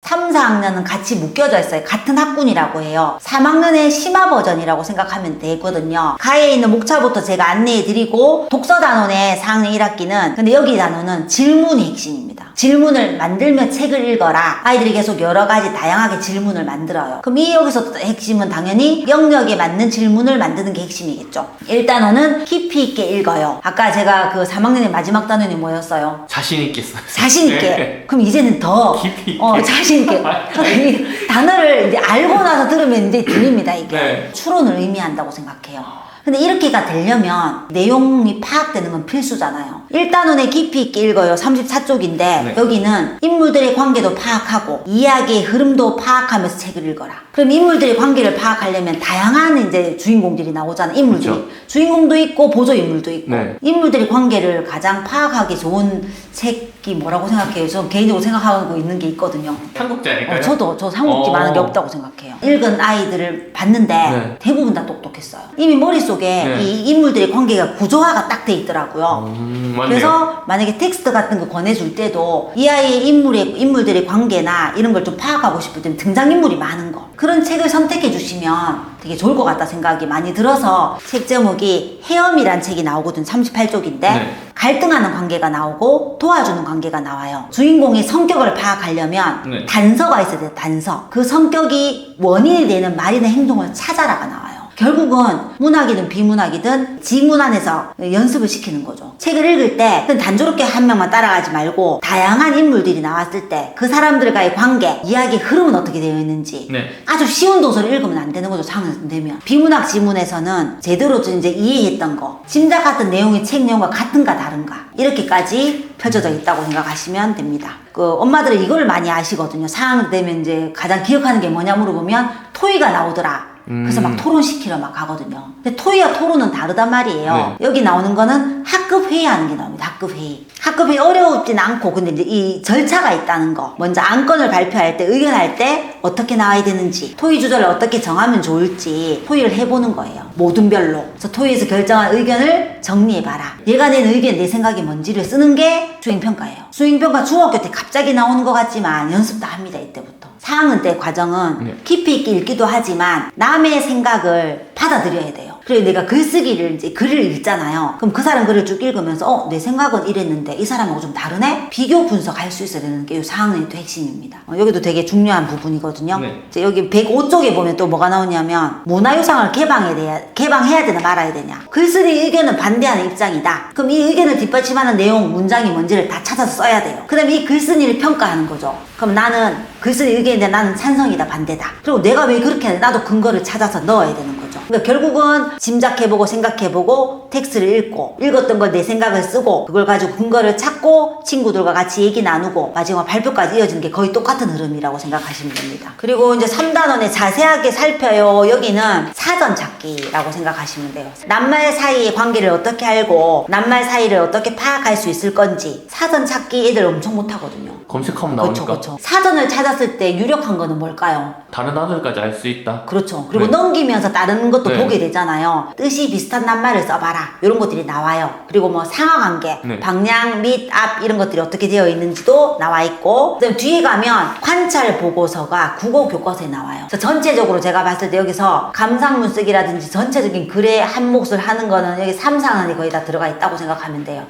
3, 4학년은 같이 묶여져 있어요. 같은 학군이라고 해요. 3학년의 심화 버전이라고 생각하면 되거든요. 가에 있는 목차부터 제가 안내해드리고 독서 단원의 4학년 1학기는 근데 여기 단원은 질문이 핵심입니다. 질문을 만들며 책을 읽어라. 아이들이 계속 여러 가지 다양하게 질문을 만들어요. 그럼 이 여기서 핵심은 당연히 영역에 맞는 질문을 만드는 게 핵심이겠죠. 1단원은 깊이 있게 읽어요. 아까 제가 그 3학년의 마지막 단원이 뭐였어요? 자신 있게 써요. 자신 있게. 네. 그럼 이제는 더 깊이 있게. 자신 있게. 이 단어를 이제 알고 나서 들으면 이제 들립니다, 이게. 네. 추론을 의미한다고 생각해요. 근데 이렇게가 되려면 내용이 파악되는 건 필수잖아요. 1단원에 깊이 있게 읽어요. 34쪽인데 네. 여기는 인물들의 관계도 파악하고 이야기의 흐름도 파악하면서 책을 읽어라. 그럼 인물들의 관계를 파악하려면 다양한 이제 주인공들이 나오잖아. 인물들이. 그렇죠. 주인공도 있고 보조 인물도 있고. 네. 인물들의 관계를 가장 파악하기 좋은 책이 뭐라고 생각해요? 저는 개인적으로 생각하고 있는 게 있거든요. 삼국지 아닐까요? 저 삼국지 많은 게 없다고 생각해요. 읽은 아이들을 봤는데 네. 대부분 다 똑똑했어요. 이미 머릿속에 네. 이 인물들의 관계가 구조화가 딱 돼 있더라고요. 맞네요. 그래서 만약에 텍스트 같은 거 권해줄 때도 이 아이의 인물들의 관계나 이런 걸 좀 파악하고 싶을 때는 등장인물이 많은 거 그런 책을 선택해 주시면 되게 좋을 것 같다 생각이 많이 들어서 책 제목이 헤엄이란 책이 나오거든. 38쪽인데 네. 갈등하는 관계가 나오고 도와주는 관계가 나와요. 주인공의 성격을 파악하려면 네. 단서가 있어야 돼요. 단서. 그 성격이 원인이 되는 말이나 행동을 찾아라가 나와요. 결국은 문학이든 비문학이든 지문 안에서 연습을 시키는 거죠. 책을 읽을 때 단조롭게 한 명만 따라가지 말고 다양한 인물들이 나왔을 때 그 사람들과의 관계, 이야기 흐름은 어떻게 되어 있는지 네. 아주 쉬운 도서를 읽으면 안 되는 거죠. 상황이 되면. 비문학 지문에서는 제대로 이제 이해했던 거, 짐작 같은 내용이 책 내용과 같은가 다른가 이렇게까지 펼쳐져 있다고 생각하시면 됩니다. 그 엄마들은 이걸 많이 아시거든요. 4학년 되면 이제 가장 기억하는 게 뭐냐 물어보면 토의가 나오더라. 그래서 막 토론시키러 막 가거든요. 근데 토의와 토론은 다르단 말이에요. 네. 여기 나오는 거는 학급 회의하는 게 나옵니다. 학급 회의. 학급 회의 어려웠진 않고 근데 이제 이 절차가 있다는 거. 먼저 안건을 발표할 때 의견할 때 어떻게 나와야 되는지 토의 주제를 어떻게 정하면 좋을지 토의를 해보는 거예요. 모든 별로. 그래서 토의에서 결정한 의견을 정리해봐라. 얘가 낸 의견 내 생각이 뭔지를 쓰는 게 수행평가예요. 수행평가 중학교 때 갑자기 나오는 것 같지만 연습 다 합니다. 이때부터. 4학년 때 과정은 네. 깊이 있게 읽기도 하지만 남의 생각을 받아들여야 돼요. 그리고 내가 글쓰기를 이제 글을 읽잖아요. 그럼 그 사람 글을 쭉 읽으면서 내 생각은 이랬는데 이 사람하고 좀 다르네? 비교 분석할 수 있어야 되는 게 이 4학년의 또 핵심입니다. 여기도 되게 중요한 부분이거든요. 네. 이제 여기 105쪽에 보면 또 뭐가 나오냐면 문화유산을 개방해야 되나 말아야 되냐. 글쓰기 의견은 반대하는 입장이다. 그럼 이 의견을 뒷받침하는 내용, 문장이 뭔지를 다 찾아서 써야 돼요. 그 다음에 이 글쓴이를 평가하는 거죠. 그럼 나는 글쓰기 의견인데 나는 찬성이다 반대다. 그리고 내가 왜 그렇게 하는데 나도 근거를 찾아서 넣어야 되는 거죠. 그러니까 결국은 짐작해보고 생각해보고 텍스트를 읽고 읽었던 걸 내 생각을 쓰고 그걸 가지고 근거를 찾고 친구들과 같이 얘기 나누고 마지막 발표까지 이어지는 게 거의 똑같은 흐름이라고 생각하시면 됩니다. 그리고 이제 3단원에 자세하게 살펴요. 여기는 사전 찾기라고 생각하시면 돼요. 낱말 사이의 관계를 어떻게 알고 낱말 사이를 어떻게 파악할 수 있을 건지 사전 찾기 애들 엄청 못하거든요. 검색하면 나오니까. 그렇죠. 사전을 찾았을 때 유력한 거는 뭘까요? 다른 단어들까지 알 수 있다. 그렇죠. 그리고 네. 넘기면서 다른 것도 네. 보게 되잖아요. 뜻이 비슷한 낱말을 써봐라. 이런 것들이 나와요. 그리고 뭐 상하관계, 네. 방향, 밑, 앞 이런 것들이 어떻게 되어 있는지도 나와 있고 그다음 뒤에 가면 관찰 보고서가 국어 교과서에 나와요. 그래서 전체적으로 제가 봤을 때 여기서 감상문 쓰기라든지 전체적인 글의 한 몫을 하는 거는 여기 3상안이 거의 다 들어가 있다고 생각하면 돼요.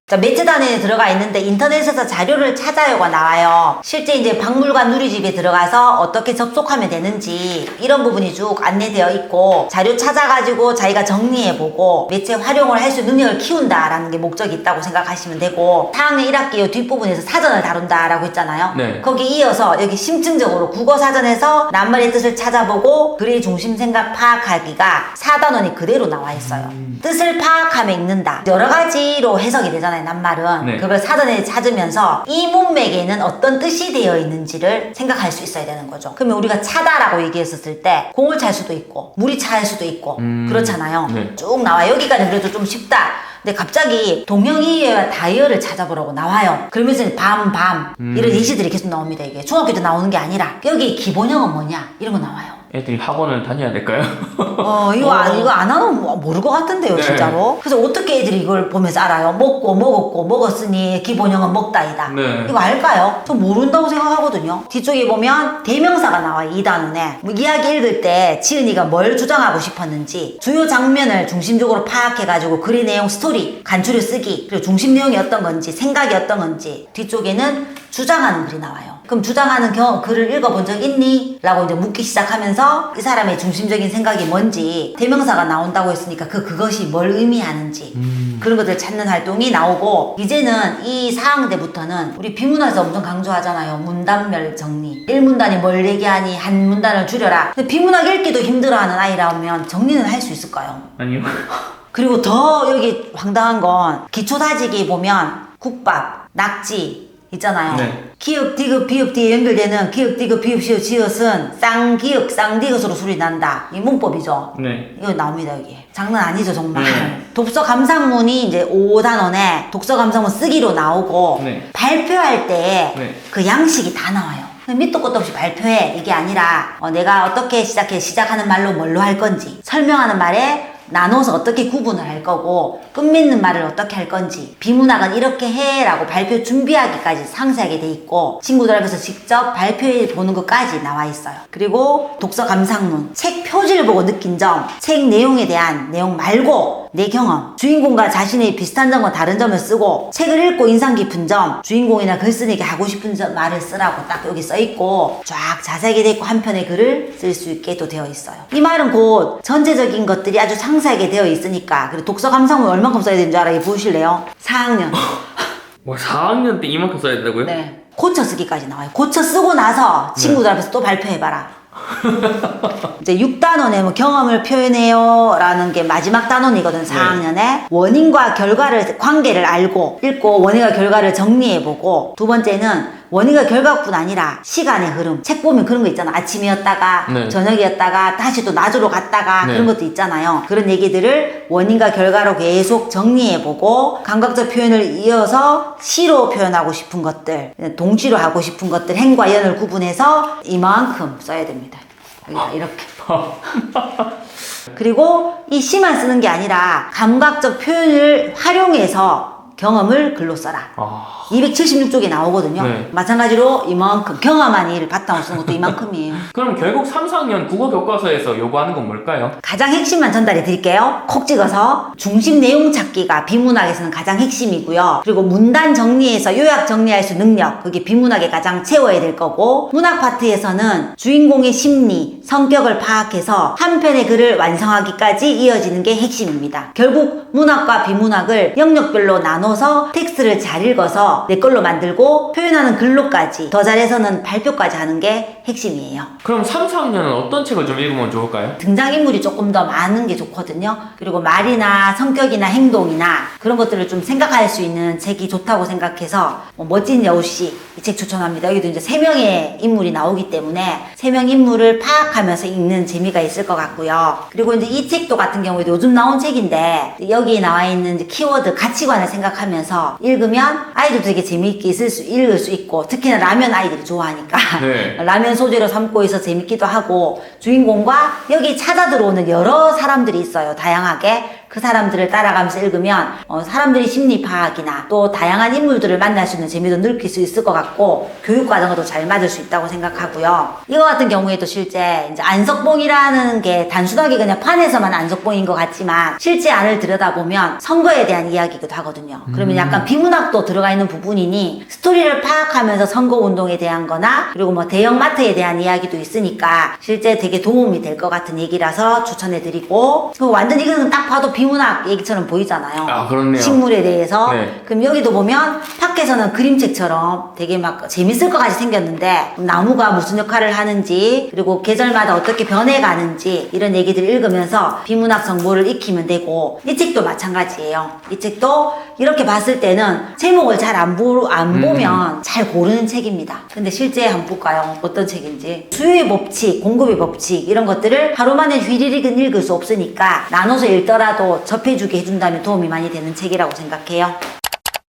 자, 매체 단위에 들어가 있는데 인터넷에서 자료를 찾아요가 나와요. 실제 이제 박물관 누리집에 들어가서 어떻게 접속하면 되는지 이런 부분이 쭉 안내되어 있고 자료 찾아가지고 자기가 정리해보고 매체 활용을 할 수 있는 능력을 키운다라는 게 목적이 있다고 생각하시면 되고 4학년 1학기 뒷부분에서 사전을 다룬다라고 했잖아요. 네. 거기 이어서 여기 심층적으로 국어사전에서 낱말의 뜻을 찾아보고 글의 중심 생각 파악하기가 4단원이 그대로 나와 있어요. 뜻을 파악하며 읽는다. 여러 가지로 해석이 되잖아요. 낱말은. 네. 그걸 사전에 찾으면서 이 문맥에는 어떤 뜻이 되어 있는지를 생각할 수 있어야 되는 거죠. 그러면 우리가 차다라고 얘기했었을 때 공을 찰 수도 있고 물이 찰 수도 있고 그렇잖아요. 네. 쭉 나와. 여기까지 그래도 좀 쉽다. 근데 갑자기 동영이와 다이어를 찾아보라고 나와요. 그러면서 밤 이런 예시들이 계속 나옵니다. 이게 중학교 때 나오는 게 아니라 여기 기본형은 뭐냐 이런 거 나와요. 애들이 학원을 다녀야 될까요? 이거 안 하면 모를 것 같은데요, 네. 진짜로. 그래서 어떻게 애들이 이걸 보면서 알아요? 먹고, 먹었고, 먹었으니 기본형은 먹다이다. 네. 이거 알까요? 저 모른다고 생각하거든요. 뒤쪽에 보면 대명사가 나와요, 이 단원에. 뭐 이야기 읽을 때 지은이가 뭘 주장하고 싶었는지, 주요 장면을 중심적으로 파악해가지고 글의 내용, 스토리, 간추려 쓰기, 그리고 중심 내용이 어떤 건지, 생각이 어떤 건지, 뒤쪽에는 주장하는 글이 나와요. 그럼 주장하는 글을 읽어본 적 있니? 라고 이제 묻기 시작하면서 이 사람의 중심적인 생각이 뭔지, 대명사가 나온다고 했으니까 그것이 뭘 의미하는지 그런 것들 찾는 활동이 나오고, 이제는 이 4학년 때부터는 우리 비문화에서 엄청 강조하잖아요. 문단별 정리. 1문단이 뭘 얘기하니 한 문단을 줄여라. 근데 비문학 읽기도 힘들어하는 아이라면 정리는 할 수 있을까요? 아니요. 그리고 더 여기 황당한 건 기초 다지기 보면 국밥, 낙지 있잖아요. 네. 기역, 디귿, 비읍 뒤에 연결되는 기역, 디귿, 비읍, 시읒, 지읒은 쌍기역, 쌍디귿으로 소리 난다. 이 문법이죠. 네. 이거 나옵니다, 여기. 장난 아니죠, 정말. 네. 독서 감상문이 이제 5단원에 독서 감상문 쓰기로 나오고, 네. 발표할 때 그 네. 양식이 다 나와요. 밑도 끝도 없이 발표해. 이게 아니라, 내가 어떻게 시작하는 말로 뭘로 할 건지, 설명하는 말에 나눠서 어떻게 구분을 할 거고, 끝맺는 말을 어떻게 할 건지, 비문학은 이렇게 해 라고 발표 준비하기까지 상세하게 돼 있고, 친구들 앞에서 직접 발표해 보는 것까지 나와 있어요. 그리고 독서 감상문, 책 표지를 보고 느낀 점, 책 내용에 대한 내용 말고 내 경험, 주인공과 자신의 비슷한 점과 다른 점을 쓰고, 책을 읽고 인상 깊은 점, 주인공이나 글쓴이에게 하고 싶은 말을 쓰라고 딱 여기 써 있고, 쫙 자세하게 돼 있고 한 편의 글을 쓸 수 있게 또 되어 있어요. 이 말은 곧 전체적인 것들이 아주 상세하게 되어 있으니까. 그리고 독서 감상문 얼만큼 써야 되는 줄 알아요? 보실래요? 4학년. 뭐 4학년 때 이만큼 써야 된다고요? 네. 고쳐 쓰기까지 나와요. 고쳐 쓰고 나서 친구들 앞에서 또 발표해봐라. 이제 6단원에 뭐 경험을 표현해요 라는 게 마지막 단원이거든. 4학년에 원인과 결과를 관계를 알고 읽고 원인과 결과를 정리해보고, 두 번째는 원인과 결과뿐 아니라 시간의 흐름. 책 보면 그런 거 있잖아. 아침이었다가 네. 저녁이었다가 다시 또 낮으로 갔다가 네. 그런 것도 있잖아요. 그런 얘기들을 원인과 결과로 계속 정리해보고, 감각적 표현을 이어서 시로 표현하고 싶은 것들, 동시로 하고 싶은 것들, 행과 연을 구분해서 이만큼 써야 됩니다. 여기다 이렇게. 그리고 이 시만 쓰는 게 아니라 감각적 표현을 활용해서 경험을 글로 써라. 276쪽에 나오거든요. 네. 마찬가지로 이만큼 경험한 일을 바탕으로 쓰는 것도 이만큼이에요. 그럼 결국 3, 4학년 국어 교과서에서 요구하는 건 뭘까요? 가장 핵심만 전달해 드릴게요. 콕 찍어서 중심 내용 찾기가 비문학에서는 가장 핵심이고요. 그리고 문단 정리해서 요약 정리할 수 능력, 그게 비문학에 가장 채워야 될 거고, 문학 파트에서는 주인공의 심리, 성격을 파악해서 한 편의 글을 완성하기까지 이어지는 게 핵심입니다. 결국 문학과 비문학을 영역별로 나눠서 텍스트를 잘 읽어서 내 걸로 만들고 표현하는 글로까지, 더 잘해서는 발표까지 하는 게 핵심이에요. 그럼 3, 4학년은 어떤 책을 좀 읽으면 좋을까요? 등장인물이 조금 더 많은 게 좋거든요. 그리고 말이나 성격이나 행동이나 그런 것들을 좀 생각할 수 있는 책이 좋다고 생각해서 멋진 여우씨 이 책 추천합니다. 여기도 이제 3명의 인물이 나오기 때문에 3명 인물을 파악하면서 읽는 재미가 있을 것 같고요. 그리고 이제 이 책도 같은 경우에도 요즘 나온 책인데, 여기 나와 있는 이제 키워드, 가치관을 생각하면서 읽으면 아이도 되게 재미있게 읽을 수 있고, 특히나 라면 아이들이 좋아하니까 네. 라면 소재로 삼고 있어 재밌기도 하고, 주인공과 여기 찾아 들어오는 여러 사람들이 있어요. 다양하게. 그 사람들을 따라가면서 읽으면 사람들이 심리 파악이나 또 다양한 인물들을 만날 수 있는 재미도 느낄 수 있을 것 같고, 교육 과정과도 잘 맞을 수 있다고 생각하고요. 이거 같은 경우에도 실제 이제 안석봉이라는 게 단순하게 그냥 판에서만 안석봉인 것 같지만, 실제 안을 들여다보면 선거에 대한 이야기이기도 하거든요. 그러면 약간 비문학도 들어가 있는 부분이니 스토리를 파악하면서 선거 운동에 대한 거나, 그리고 뭐 대형마트에 대한 이야기도 있으니까 실제 되게 도움이 될 것 같은 얘기라서 추천해드리고, 완전 이거는 딱 봐도 비문학 얘기처럼 보이잖아요. 아, 그렇네요. 식물에 대해서. 네. 그럼 여기도 보면 밖에서는 그림책처럼 되게 막 재밌을 것 같이 생겼는데, 나무가 무슨 역할을 하는지, 그리고 계절마다 어떻게 변해가는지, 이런 얘기들을 읽으면서 비문학 정보를 익히면 되고, 이 책도 마찬가지예요. 이 책도 이렇게 봤을 때는 제목을 잘 안 보면 잘 고르는 책입니다. 근데 실제 한번 볼까요? 어떤 책인지. 수요의 법칙, 공급의 법칙, 이런 것들을 하루 만에 휘리릭은 읽을 수 없으니까 나눠서 읽더라도 접해주게 해준다면 도움이 많이 되는 책이라고 생각해요.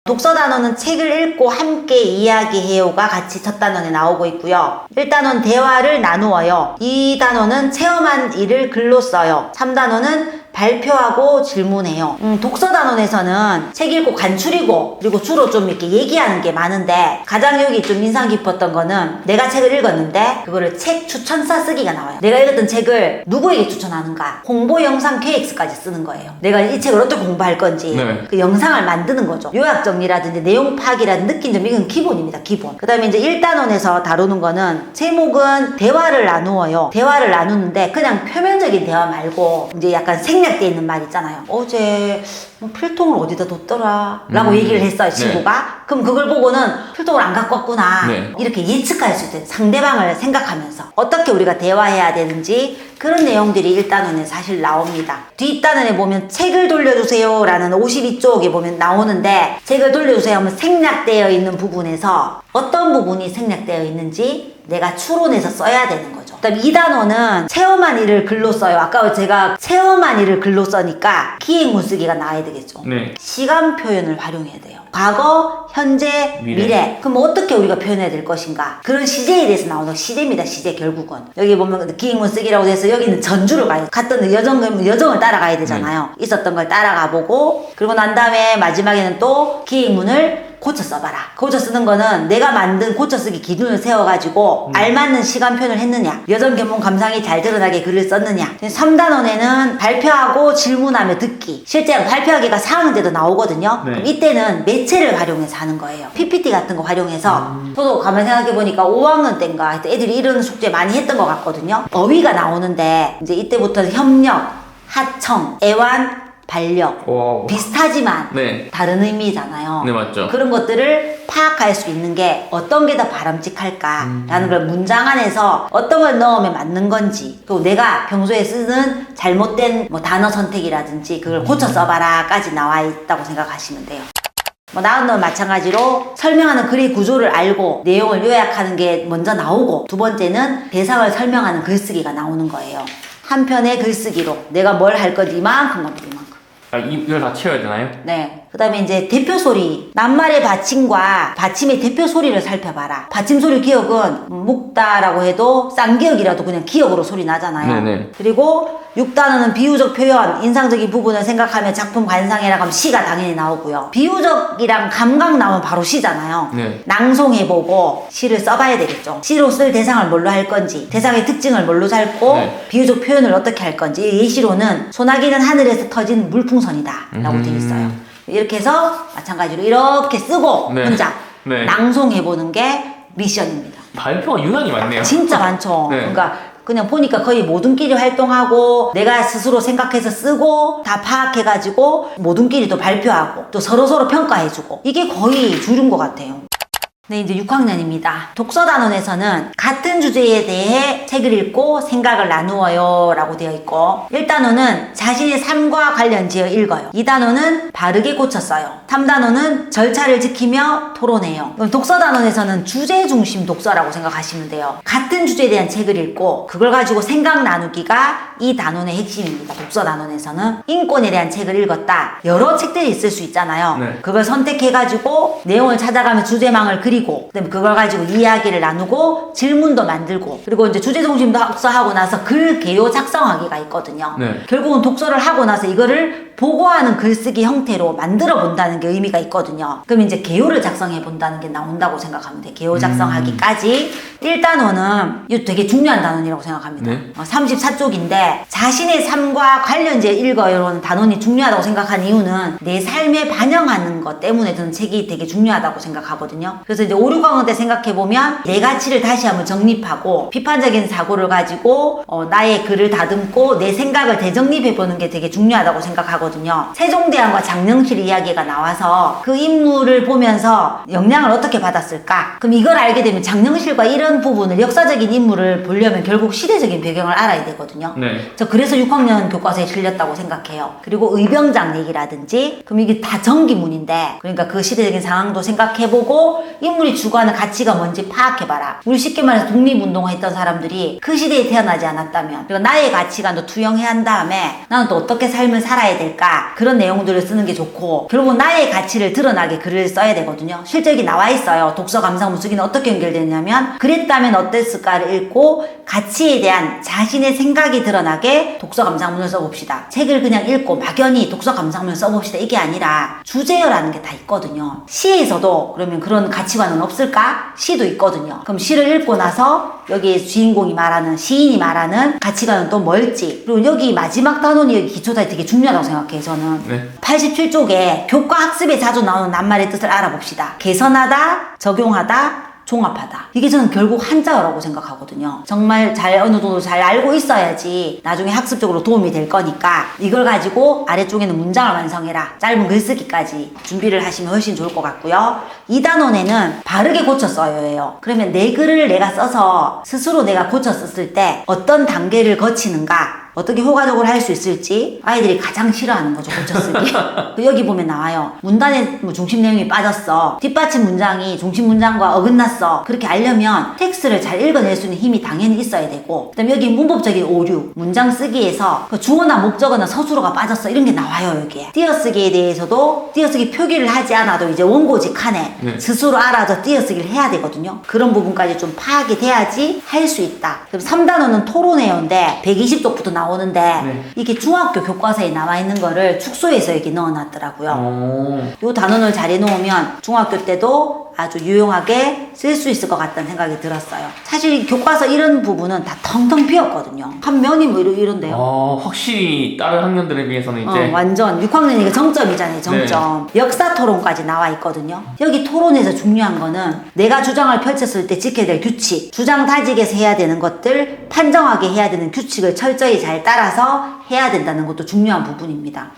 독서 단원은 책을 읽고 함께 이야기해요가 같이 첫 단원에 나오고 있고요. 1단원 대화를 나누어요. 2단원은 체험한 일을 글로 써요. 3단원은 발표하고 질문해요. 독서 단원에서는 책 읽고 간추리고 그리고 주로 좀 이렇게 얘기하는 게 많은데 가장 여기 좀 인상 깊었던 거는 내가 책을 읽었는데 그거를 책 추천사 쓰기가 나와요. 내가 읽었던 책을 누구에게 추천하는가, 홍보 영상 KX까지 쓰는 거예요. 내가 이 책을 어떻게 공부할 건지 네. 그 영상을 만드는 거죠. 요약 정리라든지 내용 파악이라든지 느낀 점 이건 기본입니다. 기본. 그 다음에 이제 1단원에서 다루는 거는 제목은 대화를 나누어요. 대화를 나누는데 그냥 표면적인 대화 말고 이제 약간 생략돼 있는 말 있잖아요. 어제 뭐 필통을 어디다 뒀더라 라고 얘기를 했어요, 친구가. 네. 그럼 그걸 보고는 필통을 안 갖고 왔구나. 네. 이렇게 예측할 수 있어요. 상대방을 생각하면서 어떻게 우리가 대화해야 되는지 그런 내용들이 1단원에 사실 나옵니다. 뒷단원에 보면 책을 돌려주세요 라는 52쪽에 보면 나오는데 책을 돌려주세요 하면 생략되어 있는 부분에서 어떤 부분이 생략되어 있는지 내가 추론해서 써야 되는 거죠. 그 다음 2단원은 체험한 일을 글로 써요. 아까 제가 체험한 일을 글로 써니까 기획문 쓰기가 나와야 되겠죠. 네. 시간 표현을 활용해야 돼요. 과거, 현재, 미래. 그럼 어떻게 우리가 표현해야 될 것인가? 그런 시제에 대해서 나오는 시제입니다. 시제 결국은. 여기 보면 기획문 쓰기라고 해서 여기는 전주를 가야 돼. 갔던 여정을 따라가야 되잖아요. 있었던 걸 따라가 보고 그리고 난 다음에 마지막에는 또 기획문을 고쳐 써봐라. 고쳐 쓰는 거는 내가 만든 고쳐 쓰기 기준을 세워가지고 알맞는 시간 표현을 했느냐, 여정 견문 감상이 잘 드러나게 글을 썼느냐. 3단원에는 발표하고 질문하며 듣기. 실제로 발표하기가 4학년 때도 나오거든요. 네. 그럼 이때는 매체를 활용해서 하는 거예요. PPT 같은 거 활용해서. 저도 가만 생각해보니까 5학년 때인가 하여튼 애들이 이런 숙제 많이 했던 것 같거든요. 어휘가 나오는데 이제 이때부터는 협력, 하청, 애완, 반력 오. 비슷하지만 네. 다른 의미잖아요. 네, 맞죠. 그런 것들을 파악할 수 있는 게 어떤 게 더 바람직할까라는 걸 문장 안에서 어떤 걸 넣으면 맞는 건지, 또 내가 평소에 쓰는 잘못된 뭐 단어 선택이라든지 그걸 고쳐 써봐라까지 나와 있다고 생각하시면 돼요. 뭐 나은 건 마찬가지로 설명하는 글의 구조를 알고 내용을 요약하는 게 먼저 나오고, 두 번째는 대상을 설명하는 글쓰기가 나오는 거예요. 한 편의 글쓰기로 내가 뭘 할 건지 이만큼 나옵니다. 이만큼. 아, 이걸 다 채워야 되나요? 네. 그 다음에 이제 대표 소리. 낱말의 받침과 받침의 대표 소리를 살펴봐라. 받침 소리 기억은 묵다라고 해도 쌍기역이라도 그냥 기역으로 소리 나잖아요. 네네. 그리고 6단원은 비유적 표현, 인상적인 부분을 생각하며 작품 관상해라 하면 시가 당연히 나오고요. 비유적이랑 감각 나오면 바로 시잖아요. 네. 낭송해보고 시를 써봐야 되겠죠. 시로 쓸 대상을 뭘로 할 건지, 대상의 특징을 뭘로 살고, 네. 비유적 표현을 어떻게 할 건지. 예시로는 소나기는 하늘에서 터진 물풍선이다 라고 되어 있어요. 이렇게 해서 마찬가지로 이렇게 쓰고 네. 혼자 네. 낭송해보는 게 미션입니다. 발표가 유난히 많네요. 진짜 많죠. 네. 그러니까 그냥 보니까 거의 모든끼리 활동하고 내가 스스로 생각해서 쓰고 다 파악해가지고 모든끼리 또 발표하고 또 서로서로 평가해주고, 이게 거의 주류인 것 같아요. 네, 이제 6학년입니다. 독서단원에서는 같은 주제에 대해 책을 읽고 생각을 나누어요 라고 되어 있고, 1단원은 자신의 삶과 관련지어 읽어요. 2단원은 바르게 고쳐 써요. 3단원은 절차를 지키며 토론해요. 그럼 독서단원에서는 주제 중심 독서라고 생각하시면 돼요. 같은 주제에 대한 책을 읽고 그걸 가지고 생각 나누기가 이 단원의 핵심입니다. 독서단원에서는 인권에 대한 책을 읽었다. 여러 책들이 있을 수 있잖아요. 네. 그걸 선택해가지고 내용을 찾아가며 주제망을 그리고, 그다음에 그걸 가지고 이야기를 나누고 질문도 만들고, 그리고 이제 주제 중심 독서하고 나서 글 개요 작성하기가 있거든요. 네. 결국은 독서를 하고 나서 이거를 보고하는 글쓰기 형태로 만들어 본다는 게 의미가 있거든요. 그럼 이제 개요를 작성해 본다는 게 나온다고 생각하면 돼요. 개요 작성하기까지. 1단원은 이거 되게 중요한 단원이라고 생각합니다. 네. 34쪽인데 자신의 삶과 관련지에 읽어요라는 단원이 중요하다고 생각한 이유는 내 삶에 반영하는 것 때문에 저는 책이 되게 중요하다고 생각하거든요. 그래서 이제 5, 6학년 때 생각해보면 내 가치를 다시 한번 정립하고 비판적인 사고를 가지고 나의 글을 다듬고 내 생각을 재정립해보는 게 되게 중요하다고 생각하거든요. 세종대왕과 장영실 이야기가 나와서 그 인물을 보면서 영향을 어떻게 받았을까? 그럼 이걸 알게 되면 장영실과 이런 부분을, 역사적인 인물을 보려면 결국 시대적인 배경을 알아야 되거든요. 네. 저 그래서 6학년 교과서에 실렸다고 생각해요. 그리고 의병장 얘기라든지, 그럼 이게 다 전기문인데, 그러니까 그 시대적인 상황도 생각해보고 인물이 추구하는 가치가 뭔지 파악해봐라. 우리 쉽게 말해서 독립운동을 했던 사람들이 그 시대에 태어나지 않았다면, 그리고 나의 가치관도 투영해 한 다음에 나는 또 어떻게 삶을 살아야 될까 될까? 그런 내용들을 쓰는 게 좋고, 결국 나의 가치를 드러나게 글을 써야 되거든요. 실제 여기 나와 있어요. 독서, 감상, 무수기는 어떻게 연결되냐면, 그랬다면 어땠을까를 읽고 가치에 대한 자신의 생각이 드러나게 독서, 감상문을 써봅시다. 책을 그냥 읽고 막연히 독서, 감상문을 써봅시다. 이게 아니라 주제어라는 게 다 있거든요. 시에서도 그러면 그런 가치관은 없을까? 시도 있거든요. 그럼 시를 읽고 나서 여기 주인공이 말하는, 시인이 말하는 가치관은 또 뭘지, 그리고 여기 마지막 단원이 여기 기초단이 되게 중요하다고 생각해요, 저는. 네. 87쪽에 교과 학습에 자주 나오는 낱말의 뜻을 알아봅시다. 개선하다, 적용하다, 종합하다. 이게 저는 결국 한자어라고 생각하거든요. 정말 어느 정도 잘 알고 있어야지 나중에 학습적으로 도움이 될 거니까 이걸 가지고 아래쪽에는 문장을 완성해라. 짧은 글쓰기까지 준비를 하시면 훨씬 좋을 것 같고요. 2단원에는 바르게 고쳐 써요예요. 그러면 내 글을 내가 써서 스스로 내가 고쳐 썼을 때 어떤 단계를 거치는가, 어떻게 효과적으로 할 수 있을지 아이들이 가장 싫어하는 거죠, 고쳐쓰기. 여기 보면 나와요. 문단의 중심 내용이 빠졌어. 뒷받침 문장이 중심 문장과 어긋났어. 그렇게 알려면 텍스트를 잘 읽어낼 수 있는 힘이 당연히 있어야 되고, 그다음에 여기 문법적인 오류, 문장 쓰기에서 그 주어나 목적어나 서술어가 빠졌어. 이런 게 나와요, 여기에. 띄어쓰기에 대해서도 띄어쓰기 표기를 하지 않아도 이제 원고지 칸에 네. 스스로 알아서 띄어쓰기를 해야 되거든요. 그런 부분까지 좀 파악이 돼야지 할 수 있다. 그럼 3단원은 토론회어인데 120쪽부터 나오는데 네. 이게 중학교 교과서에 나와 있는 거를 축소해서 여기 넣어놨더라고요. 오. 요 단원을 잘 해놓으면 중학교 때도 아주 유용하게 쓸 수 있을 것 같다는 생각이 들었어요. 사실 교과서 이런 부분은 다 텅텅 비었거든요. 한 면이 뭐 이런데요. 확실히 다른 학년들에 비해서는 이제 완전 6학년이니까 정점이잖아요, 정점. 역사 토론까지 나와 있거든요. 여기 토론에서 중요한 거는 내가 주장을 펼쳤을 때 지켜야 될 규칙, 주장 다직에서 해야 되는 것들, 판정하게 해야 되는 규칙을 철저히 잘 따라서 해야 된다는 것도 중요한 부분입니다.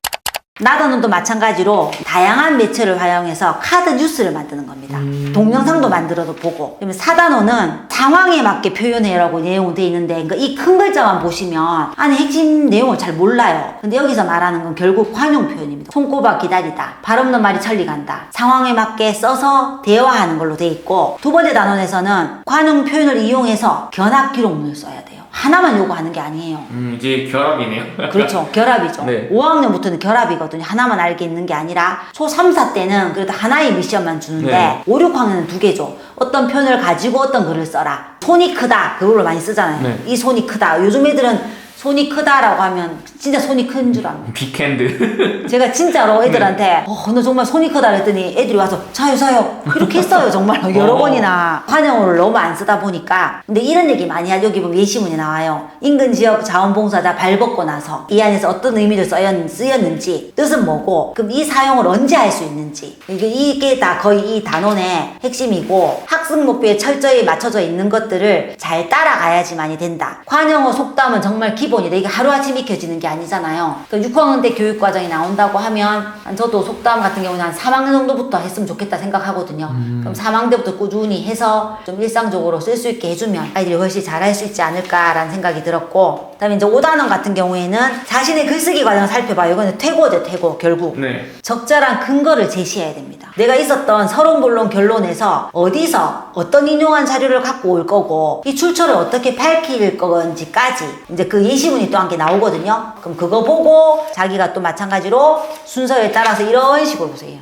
나단원도 마찬가지로 다양한 매체를 활용해서 카드 뉴스를 만드는 겁니다. 동영상도 만들어도 보고. 그러면 4단원은 상황에 맞게 표현해라고 내용이 되어 있는데, 이 큰 글자만 보시면 안에 핵심 내용을 잘 몰라요. 근데 여기서 말하는 건 결국 관용 표현입니다. 손꼽아 기다리다, 발 없는 말이 천리 간다, 상황에 맞게 써서 대화하는 걸로 되어 있고, 두 번째 단원에서는 관용 표현을 이용해서 견학 기록문을 써야 돼요. 하나만 요구하는 게 아니에요. 이제 결합이네요. 그렇죠. 결합이죠. 네. 5학년부터는 결합이거든요. 하나만 알게 있는 게 아니라 초 3, 4 때는 그래도 하나의 미션만 주는데 네. 5, 6학년은 두 개죠. 어떤 표현을 가지고 어떤 글을 써라. 손이 크다. 그걸로 많이 쓰잖아요. 네. 이 손이 크다. 요즘 애들은 손이 크다라고 하면 진짜 손이 큰 줄 압니다. 빅핸드. 제가 진짜로 애들한테 너 정말 손이 크다 그랬더니 애들이 와서 자요 이렇게 했어요. 정말 여러 번이나. 관용어를 너무 안 쓰다 보니까. 근데 이런 얘기 많이 하죠. 여기 보면 예시문이 나와요. 인근 지역 자원봉사자 발벗고 나서 이 안에서 어떤 의미를 쓰였는지, 뜻은 뭐고, 그럼 이 사용을 언제 할 수 있는지, 이게 다 거의 이 단원의 핵심이고, 학습 목표에 철저히 맞춰져 있는 것들을 잘 따라가야지만이 된다. 관용어 속담은 정말 기본이다. 이게 하루아침 익혀지는 게 아니잖아요. 6학년 때 교육과정이 나온다고 하면 저도 속담 같은 경우는 한 3학년 정도부터 했으면 좋겠다 생각하거든요. 그럼 3학년 때부터 꾸준히 해서 좀 일상적으로 쓸 수 있게 해주면 아이들이 훨씬 잘할 수 있지 않을까라는 생각이 들었고, 그다음에 이제 5단원 같은 경우에는 자신의 글쓰기 과정을 살펴봐요. 이거는 퇴고죠, 퇴고. 결국 네. 적절한 근거를 제시해야 됩니다. 내가 있었던 서론, 본론, 결론에서 어디서 어떤 인용한 자료를 갖고 올 거고, 이 출처를 어떻게 밝힐 건지까지 이제 그 예시문이 또 한 개 나오거든요. 그럼 그거 보고 자기가 또 마찬가지로 순서에 따라서 이런 식으로 보세요.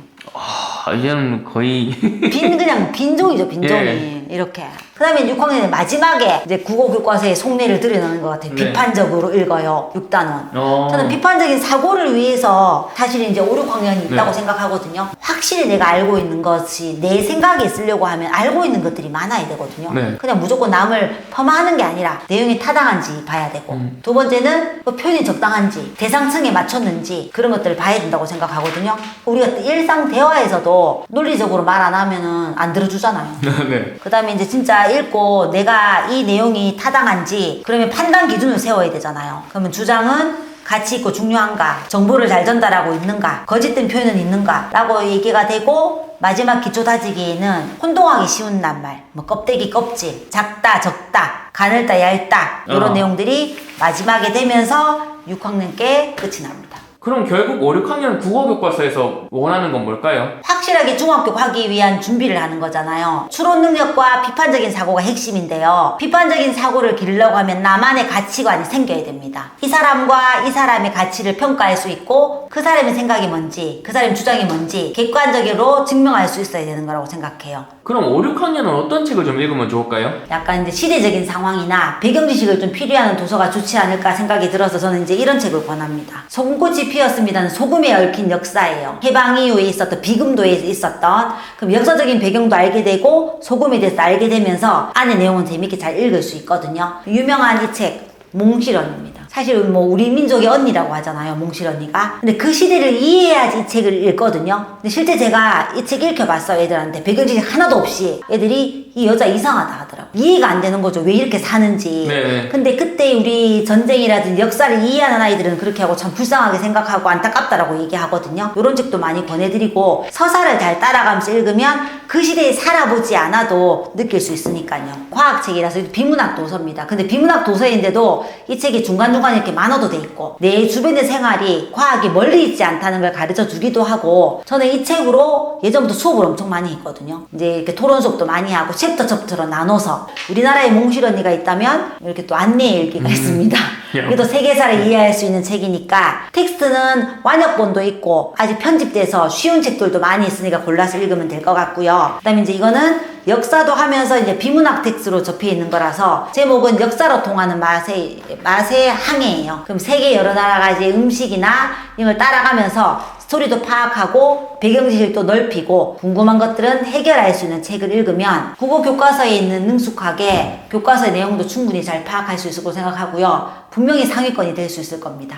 이제는 거의 그냥 빈종이죠, 빈종이. 예. 이렇게. 그 다음에 6학년에 마지막에 이제 국어 교과서의 속내를 드러내는 것 같아요. 네. 비판적으로 읽어요. 6단원. 어. 저는 비판적인 사고를 위해서 사실 이제 5, 6학년이 있다고 네. 생각하거든요. 확실히 내가 알고 있는 것이 내 생각에 쓰려고 하면 알고 있는 것들이 많아야 되거든요. 네. 그냥 무조건 남을 폄하하는 게 아니라 내용이 타당한지 봐야 되고, 두 번째는 그 표현이 적당한지, 대상층에 맞췄는지, 그런 것들을 봐야 된다고 생각하거든요. 우리가 일상 대화에서도 논리적으로 말 안 하면은 안 들어주잖아요. 네. 그 다음에 이제 진짜 읽고 내가 이 내용이 타당한지, 그러면 판단 기준을 세워야 되잖아요. 그러면 주장은 가치 있고 중요한가, 정보를 잘 전달하고 있는가, 거짓된 표현은 있는가 라고 얘기가 되고, 마지막 기초 다지기에는 혼동하기 쉬운 낱말, 뭐 껍데기, 껍질, 작다, 적다, 가늘다, 얇다, 이런 내용들이 마지막에 되면서 6학년께 끝이 납니다. 그럼 결국 5, 6학년 국어 교과서에서 원하는 건 뭘까요? 확실하게 중학교 가기 위한 준비를 하는 거잖아요. 추론 능력과 비판적인 사고가 핵심인데요. 비판적인 사고를 기르려고 하면 나만의 가치관이 생겨야 됩니다. 이 사람과 이 사람의 가치를 평가할 수 있고 그 사람의 생각이 뭔지 그 사람의 주장이 뭔지 객관적으로 증명할 수 있어야 되는 거라고 생각해요. 그럼 5, 6학년은 어떤 책을 좀 읽으면 좋을까요? 약간 이제 시대적인 상황이나 배경 지식을 좀 필요한 도서가 좋지 않을까 생각이 들어서 저는 이제 이런 책을 권합니다. 소금꽃이 피었습니다는 소금에 얽힌 역사예요. 해방 이후에 있었던 비금도에 있었던 그럼 역사적인 배경도 알게 되고 소금에 대해서 알게 되면서 안에 내용은 재밌게 잘 읽을 수 있거든요. 유명한 이 책 몽실언입니다. 사실 뭐 우리 민족의 언니라고 하잖아요, 몽실언니가. 근데 그 시대를 이해해야지 이 책을 읽거든요. 근데 실제 제가 이 책 읽혀봤어요, 애들한테. 배경지식 하나도 없이 애들이 이 여자 이상하다 하더라고요. 이해가 안 되는 거죠, 왜 이렇게 사는지. 네. 근데 그때 우리 전쟁이라든지 역사를 이해하는 아이들은 그렇게 하고 참 불쌍하게 생각하고 안타깝다라고 얘기하거든요. 이런 책도 많이 권해드리고 서사를 잘 따라가면서 읽으면 그 시대에 살아보지 않아도 느낄 수 있으니까요. 과학책이라서 비문학 도서입니다. 근데 비문학 도서인데도 이 책이 중간중간에 이렇게 만화도 돼 있고 내 주변의 생활이 과학이 멀리 있지 않다는 걸 가르쳐 주기도 하고 저는 이 책으로 예전부터 수업을 엄청 많이 했거든요. 이제 이렇게 토론 수업도 많이 하고 챕터로 나눠서 우리나라에 몽실 언니가 있다면 이렇게 또 안내 일기가 있습니다. 그래도 세계사를 이해할 수 있는 책이니까 텍스트는 완역본도 있고 아직 편집돼서 쉬운 책들도 많이 있으니까 골라서 읽으면 될 것 같고요. 그 다음에 이제 이거는 역사도 하면서 이제 비문학 텍스트로 접혀 있는 거라서 제목은 역사로 통하는 맛의 항해예요. 그럼 세계 여러 나라가 이제 음식이나 이걸 따라가면서 스토리도 파악하고 배경 지식도 넓히고 궁금한 것들은 해결할 수 있는 책을 읽으면 국어 교과서에 있는 능숙하게 교과서의 내용도 충분히 잘 파악할 수 있을 거라고 생각하고요. 분명히 상위권이 될 수 있을 겁니다.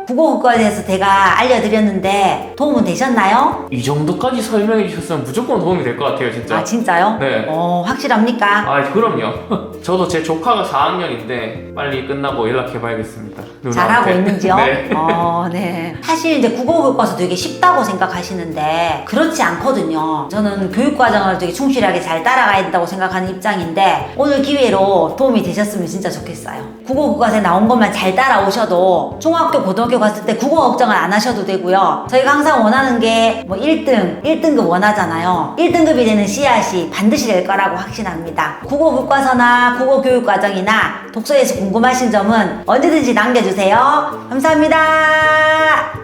국어 교과에 대해서 제가 알려드렸는데 도움은 되셨나요? 이 정도까지 설명해 주셨으면 무조건 도움이 될 것 같아요, 진짜. 아 진짜요? 네. 확실합니까? 아, 그럼요. 저도 제 조카가 4학년인데 빨리 끝나고 연락해봐야겠습니다. 누나한테. 잘하고 있는지요? 네. 네. 사실 이제 국어 교과서 되게 쉽다고 생각하시는데 그렇지 않거든요. 저는 교육 과정을 되게 충실하게 잘 따라가야 된다고 생각하는 입장인데 오늘 기회로 도움이 되셨으면 진짜 좋겠어요. 국어 교과서에 나온 것만 잘 따라오셔도 중학교, 고등학교 갔을 때 국어 걱정을 안 하셔도 되고요. 저희가 항상 원하는 게 뭐 1등급 원하잖아요. 1등급이 되는 씨앗이 반드시 될 거라고 확신합니다. 국어 교과서나 국어 교육 과정이나 독서에서 궁금하신 점은 언제든지 남겨주세요. 감사합니다.